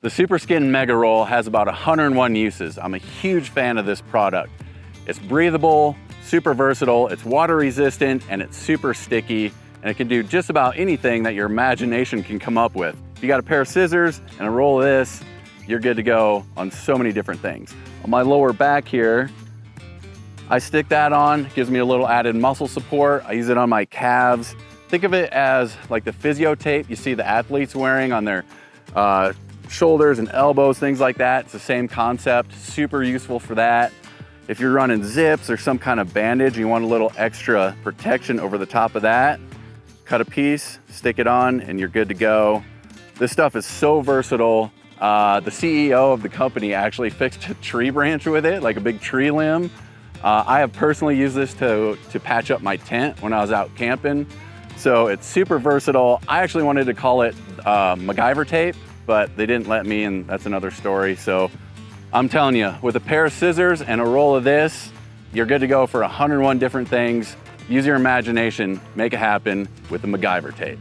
The SuperSkin Megaroll has about 101 uses. I'm a huge fan of this product. It's breathable, super versatile, it's water resistant, and it's super sticky, and it can do just about anything that your imagination can come up with. If you got a pair of scissors and a roll of this, you're good to go on so many different things. On my lower back here, I stick that on, gives me a little added muscle support. I use it on my calves. Think of it as like the physio tape you see the athletes wearing on their shoulders and elbows, things like that. It's the same concept, super useful for that. If you're running zips or some kind of bandage, you want a little extra protection over the top of that, cut a piece, stick it on, and you're good to go. This stuff is so versatile. The CEO of the company actually fixed a tree branch with it, like a big tree limb. I have personally used this to patch up my tent when I was out camping. So it's super versatile. I actually wanted to call it MacGyver tape, but they didn't let me, and that's another story. So I'm telling you, with a pair of scissors and a roll of this, you're good to go for 101 different things. Use your imagination, make it happen with the MacGyver tape.